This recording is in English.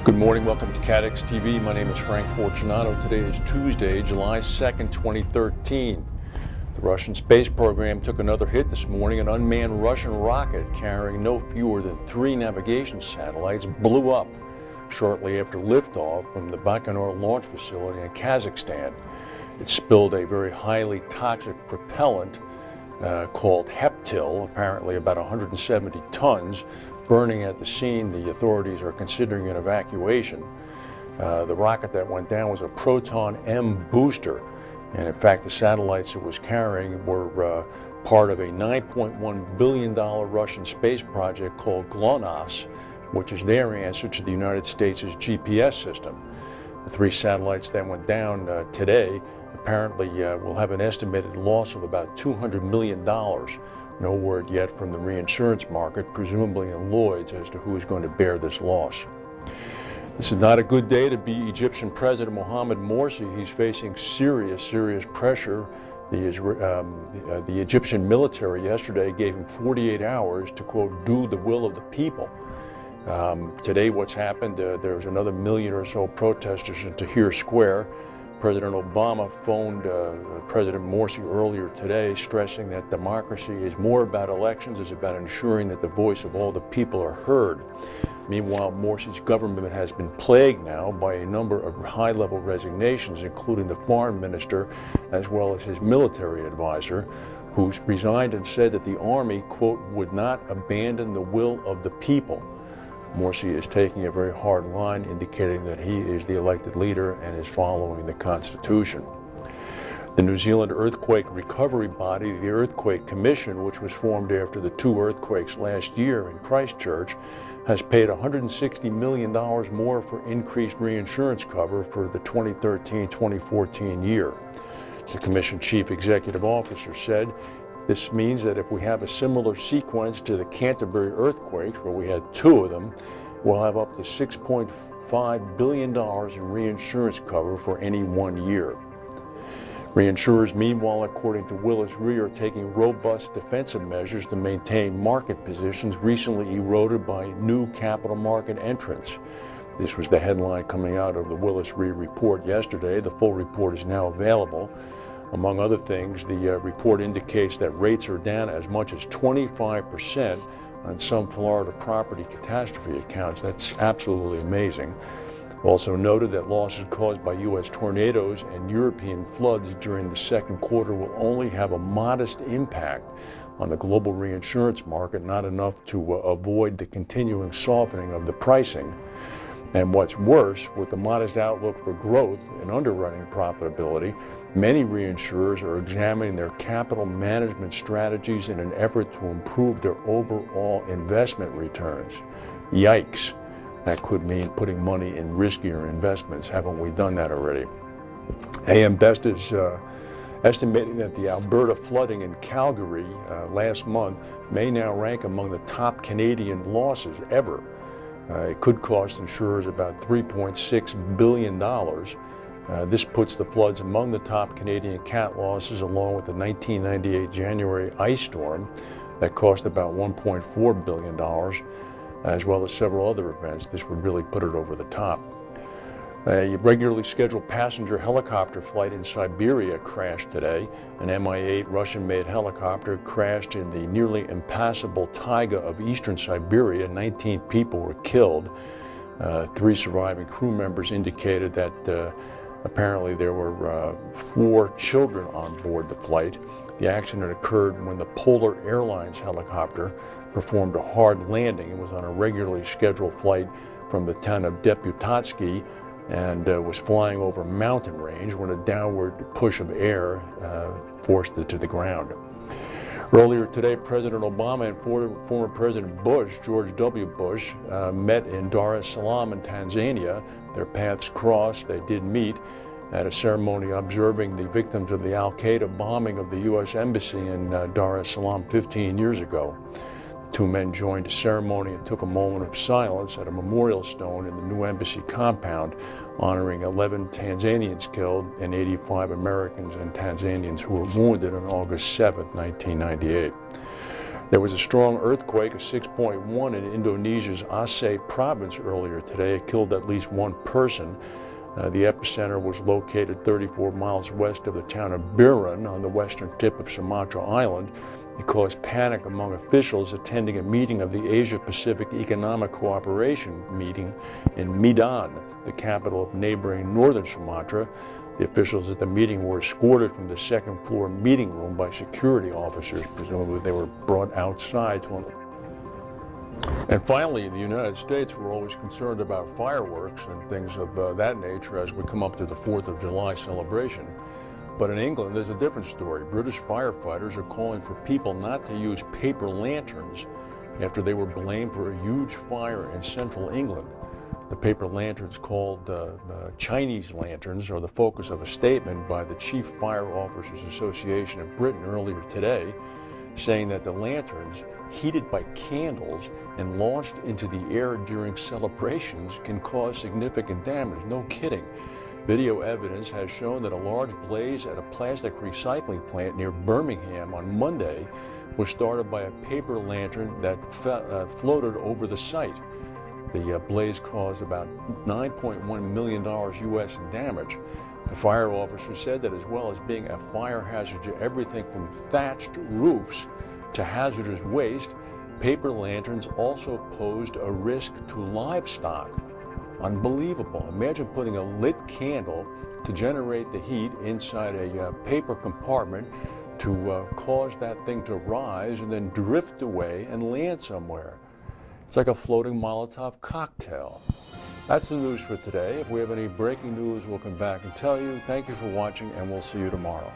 Good morning, welcome to CATEX TV. My name is Frank Fortunato. Today is Tuesday, July 2nd, 2013. The Russian space program took another hit this morning. An unmanned Russian rocket carrying no fewer than 3 navigation satellites blew up shortly after liftoff from the Baikonur launch facility in Kazakhstan. It spilled a very highly toxic propellant called heptil, apparently about 170 tons, burning at the scene. The authorities are considering an evacuation. The rocket that went down was a Proton M booster, and in fact the satellites it was carrying were part of a $9.1 billion Russian space project called GLONASS, which is their answer to the United States' GPS system. The 3 satellites that went down today apparently will have an estimated loss of about $200 million. No word yet from the reinsurance market, presumably in Lloyd's, as to who is going to bear this loss. This is not a good day to be Egyptian President Mohamed Morsi. He's facing serious pressure. The Egyptian military yesterday gave him 48 hours to, quote, do the will of the people. Today what's happened, there's another million or so protesters in Tahrir Square. President Obama phoned President Morsi earlier today, stressing that democracy is more about elections, it's about ensuring that the voice of all the people are heard. Meanwhile, Morsi's government has been plagued now by a number of high-level resignations, including the foreign minister as well as his military advisor, who resigned and said that the army, quote, would not abandon the will of the people. Morsi is taking a very hard line, indicating that he is the elected leader and is following the Constitution. The New Zealand earthquake recovery body, the Earthquake Commission, which was formed after the 2 earthquakes last year in Christchurch, has paid $160 million more for increased reinsurance cover for the 2013-2014 year. The Commission Chief Executive Officer said, "This means that if we have a similar sequence to the Canterbury earthquakes, where we had 2 of them, we'll have up to $6.5 billion in reinsurance cover for any one year." Reinsurers, meanwhile, according to Willis Re, are taking robust defensive measures to maintain market positions recently eroded by new capital market entrants. This was the headline coming out of the Willis Re report yesterday. The full report is now available. Among other things, the report indicates that rates are down as much as 25% on some Florida property catastrophe accounts. That's absolutely amazing. Also noted that losses caused by U.S. tornadoes and European floods during the second quarter will only have a modest impact on the global reinsurance market, not enough to avoid the continuing softening of the pricing. And what's worse, with the modest outlook for growth and underwriting profitability, many reinsurers are examining their capital management strategies in an effort to improve their overall investment returns. Yikes. That could mean putting money in riskier investments. Haven't we done that already? AM Best is estimating that the Alberta flooding in Calgary last month may now rank among the top Canadian losses ever. It could cost insurers about $3.6 billion. This puts the floods among the top Canadian cat losses, along with the 1998 January ice storm that cost about $1.4 billion, as well as several other events. This would really put it over the top. A regularly scheduled passenger helicopter flight in Siberia crashed today. An Mi-8 Russian-made helicopter crashed in the nearly impassable taiga of eastern Siberia. 19 people were killed. 3 surviving crew members indicated that apparently there were 4 children on board the flight. The accident occurred when the Polar Airlines helicopter performed a hard landing. It was on a regularly scheduled flight from the town of Deputatsky and was flying over a mountain range when a downward push of air forced it to the ground. Earlier today, President Obama and former President Bush, George W. Bush, met in Dar es Salaam in Tanzania. Their paths crossed. They did meet at a ceremony observing the victims of the al-qaeda bombing of the U.S. Embassy in Dar es Salaam 15 years ago. The 2 men joined a ceremony and took a moment of silence at a memorial stone in the new embassy compound, honoring 11 Tanzanians killed and 85 Americans and Tanzanians who were wounded on August 7, 1998. There was a strong earthquake, a 6.1 in Indonesia's Aceh province earlier today. It killed at least one person. The epicenter was located 34 miles west of the town of Biren on the western tip of Sumatra Island. It caused panic among officials attending a meeting of the Asia-Pacific Economic Cooperation meeting in Medan, the capital of neighboring northern Sumatra. The officials at the meeting were escorted from the second-floor meeting room by security officers. Presumably they were brought outside to. And finally, in the United States, we're always concerned about fireworks and things of that nature as we come up to the 4th of July celebration. But in England, there's a different story. British firefighters are calling for people not to use paper lanterns after they were blamed for a huge fire in central England. The paper lanterns, called Chinese lanterns, are the focus of a statement by the Chief Fire Officers Association of Britain earlier today, saying that the lanterns, heated by candles and launched into the air during celebrations, can cause significant damage. No kidding. Video evidence has shown that a large blaze at a plastic recycling plant near Birmingham on Monday was started by a paper lantern that floated over the site. The blaze caused about $9.1 million US in damage. The fire officer said that as well as being a fire hazard to everything from thatched roofs to hazardous waste, paper lanterns also posed a risk to livestock. Unbelievable. Imagine putting a lit candle to generate the heat inside a paper compartment to cause that thing to rise and then drift away and land somewhere. It's like a floating Molotov cocktail. That's the news for today. If we have any breaking news, we'll come back and tell you. Thank you for watching, and we'll see you tomorrow.